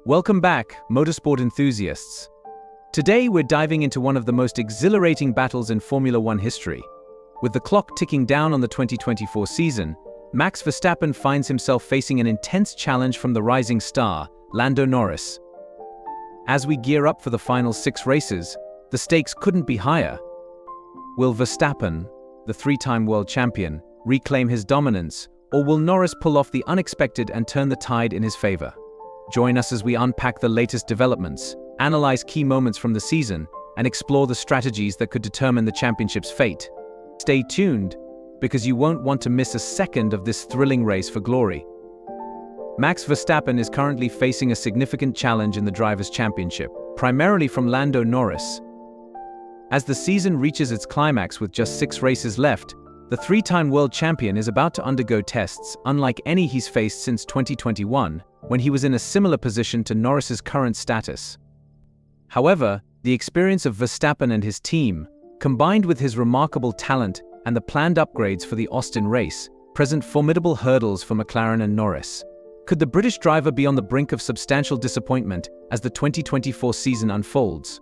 Welcome back, motorsport enthusiasts. Today we're diving into one of the most exhilarating battles in Formula One history. With the clock ticking down on the 2024 season, Max Verstappen finds himself facing an intense challenge from the rising star, Lando Norris. As we gear up for the final 6 races, the stakes couldn't be higher. Will Verstappen, the 3-time world champion, reclaim his dominance, or will Norris pull off the unexpected and turn the tide in his favor? Join us as we unpack the latest developments, analyze key moments from the season, and explore the strategies that could determine the championship's fate. Stay tuned, because you won't want to miss a second of this thrilling race for glory. Max Verstappen is currently facing a significant challenge in the Drivers' Championship, primarily from Lando Norris. As the season reaches its climax with just 6 races left, the 3-time world champion is about to undergo tests unlike any he's faced since 2021, when he was in a similar position to Norris's current status. However, the experience of Verstappen and his team, combined with his remarkable talent and the planned upgrades for the Austin race, present formidable hurdles for McLaren and Norris. Could the British driver be on the brink of substantial disappointment as the 2024 season unfolds?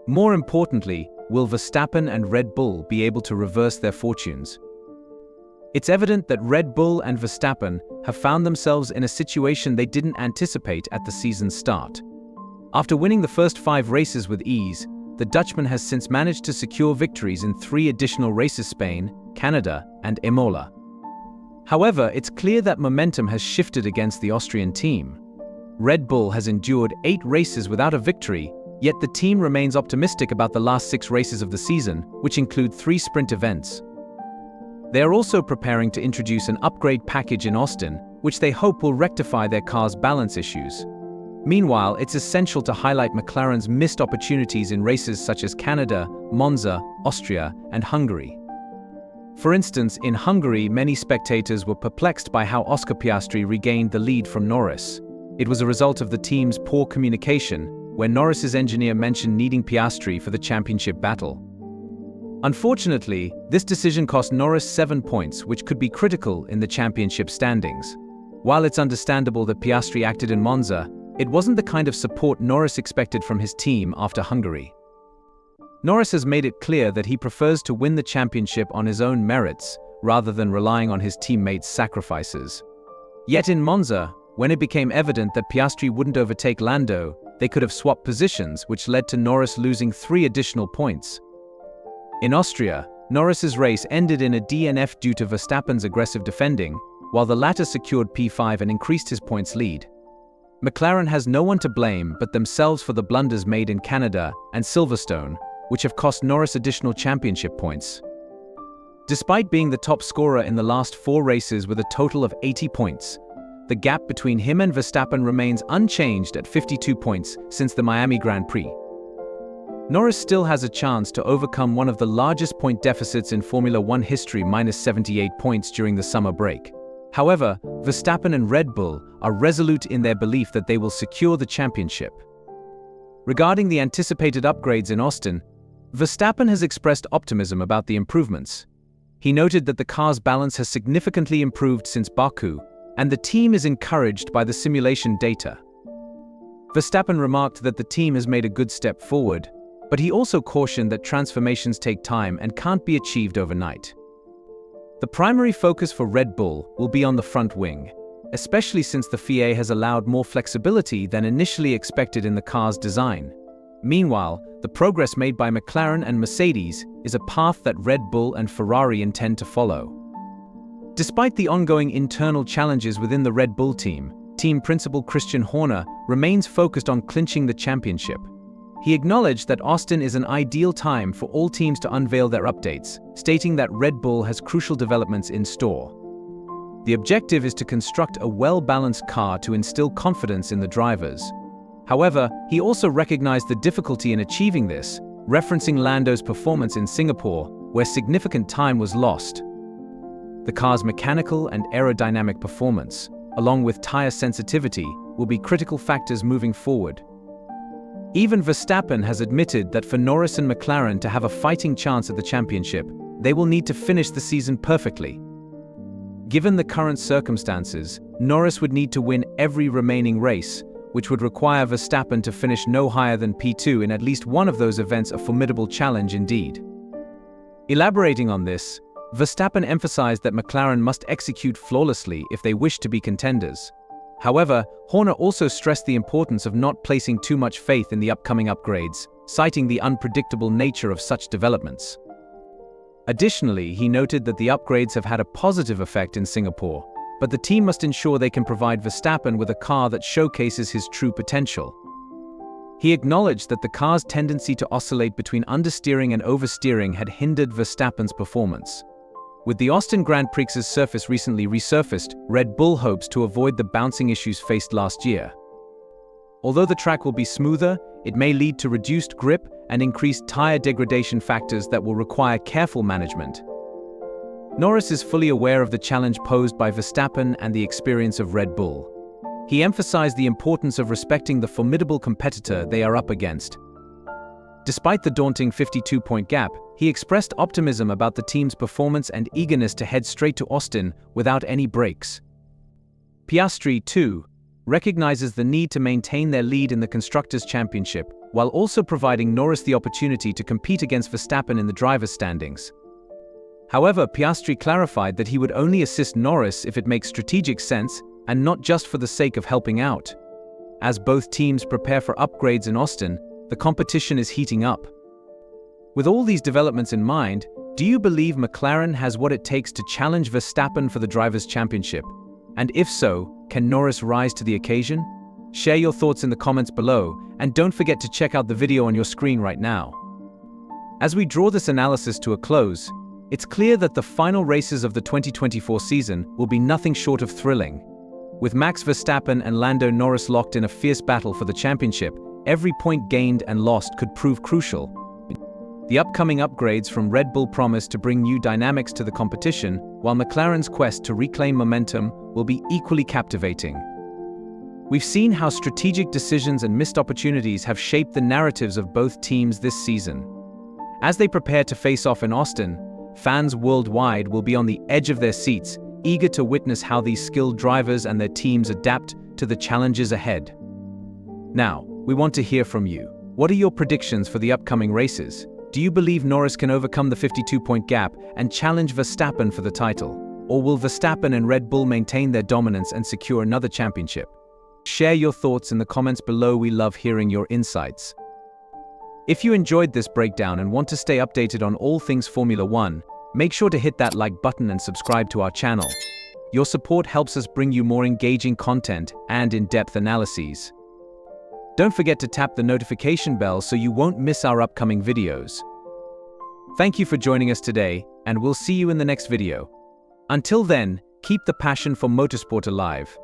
More importantly, will Verstappen and Red Bull be able to reverse their fortunes? It's evident that Red Bull and Verstappen have found themselves in a situation they didn't anticipate at the season's start. After winning the first 5 races with ease, the Dutchman has since managed to secure victories in 3 additional races: Spain, Canada, and Imola. However, it's clear that momentum has shifted against the Austrian team. Red Bull has endured 8 races without a victory, yet the team remains optimistic about the last 6 races of the season, which include 3 sprint events. They are also preparing to introduce an upgrade package in Austin, which they hope will rectify their car's balance issues. Meanwhile, it's essential to highlight McLaren's missed opportunities in races such as Canada, Monza, Austria, and Hungary. For instance, in Hungary, many spectators were perplexed by how Oscar Piastri regained the lead from Norris. It was a result of the team's poor communication, where Norris's engineer mentioned needing Piastri for the championship battle. Unfortunately, this decision cost Norris 7 points, which could be critical in the championship standings. While it's understandable that Piastri acted in Monza, it wasn't the kind of support Norris expected from his team after Hungary. Norris has made it clear that he prefers to win the championship on his own merits, rather than relying on his teammates' sacrifices. Yet in Monza, when it became evident that Piastri wouldn't overtake Lando, they could have swapped positions, which led to Norris losing 3 additional points. In Austria, Norris's race ended in a DNF due to Verstappen's aggressive defending, while the latter secured P5 and increased his points lead. McLaren has no one to blame but themselves for the blunders made in Canada and Silverstone, which have cost Norris additional championship points. Despite being the top scorer in the last 4 races with a total of 80 points, the gap between him and Verstappen remains unchanged at 52 points since the Miami Grand Prix. Norris still has a chance to overcome one of the largest point deficits in Formula One history, -78 points during the summer break. However, Verstappen and Red Bull are resolute in their belief that they will secure the championship. Regarding the anticipated upgrades in Austin, Verstappen has expressed optimism about the improvements. He noted that the car's balance has significantly improved since Baku, and the team is encouraged by the simulation data. Verstappen remarked that the team has made a good step forward, but he also cautioned that transformations take time and can't be achieved overnight. The primary focus for Red Bull will be on the front wing, especially since the FIA has allowed more flexibility than initially expected in the car's design. Meanwhile, the progress made by McLaren and Mercedes is a path that Red Bull and Ferrari intend to follow. Despite the ongoing internal challenges within the Red Bull team principal Christian Horner remains focused on clinching the championship. He acknowledged that Austin is an ideal time for all teams to unveil their updates, stating that Red Bull has crucial developments in store. The objective is to construct a well-balanced car to instill confidence in the drivers. However, he also recognized the difficulty in achieving this, referencing Lando's performance in Singapore, where significant time was lost. The car's mechanical and aerodynamic performance, along with tire sensitivity, will be critical factors moving forward. Even Verstappen has admitted that for Norris and McLaren to have a fighting chance at the championship, they will need to finish the season perfectly. Given the current circumstances, Norris would need to win every remaining race, which would require Verstappen to finish no higher than P2 in at least one of those events, a formidable challenge indeed. Elaborating on this, Verstappen emphasized that McLaren must execute flawlessly if they wish to be contenders. However, Horner also stressed the importance of not placing too much faith in the upcoming upgrades, citing the unpredictable nature of such developments. Additionally, he noted that the upgrades have had a positive effect in Singapore, but the team must ensure they can provide Verstappen with a car that showcases his true potential. He acknowledged that the car's tendency to oscillate between understeering and oversteering had hindered Verstappen's performance. With the Austin Grand Prix's surface recently resurfaced, Red Bull hopes to avoid the bouncing issues faced last year. Although the track will be smoother, it may lead to reduced grip and increased tire degradation factors that will require careful management. Norris is fully aware of the challenge posed by Verstappen and the experience of Red Bull. He emphasized the importance of respecting the formidable competitor they are up against. Despite the daunting 52-point gap, he expressed optimism about the team's performance and eagerness to head straight to Austin without any breaks. Piastri, too, recognizes the need to maintain their lead in the Constructors' Championship, while also providing Norris the opportunity to compete against Verstappen in the drivers' standings. However, Piastri clarified that he would only assist Norris if it makes strategic sense and not just for the sake of helping out. As both teams prepare for upgrades in Austin, the competition is heating up. With all these developments in mind, do you believe McLaren has what it takes to challenge Verstappen for the Drivers' Championship? And if so, can Norris rise to the occasion? Share your thoughts in the comments below, and don't forget to check out the video on your screen right now. As we draw this analysis to a close, it's clear that the final races of the 2024 season will be nothing short of thrilling. With Max Verstappen and Lando Norris locked in a fierce battle for the championship, every point gained and lost could prove crucial. The upcoming upgrades from Red Bull promise to bring new dynamics to the competition, while McLaren's quest to reclaim momentum will be equally captivating. We've seen how strategic decisions and missed opportunities have shaped the narratives of both teams this season. As they prepare to face off in Austin, fans worldwide will be on the edge of their seats, eager to witness how these skilled drivers and their teams adapt to the challenges ahead. Now, we want to hear from you. What are your predictions for the upcoming races? Do you believe Norris can overcome the 52-point gap and challenge Verstappen for the title? Or will Verstappen and Red Bull maintain their dominance and secure another championship? Share your thoughts in the comments below. We love hearing your insights. If you enjoyed this breakdown and want to stay updated on all things Formula One, make sure to hit that like button and subscribe to our channel. Your support helps us bring you more engaging content and in-depth analyses. Don't forget to tap the notification bell so you won't miss our upcoming videos. Thank you for joining us today, and we'll see you in the next video. Until then, keep the passion for motorsport alive.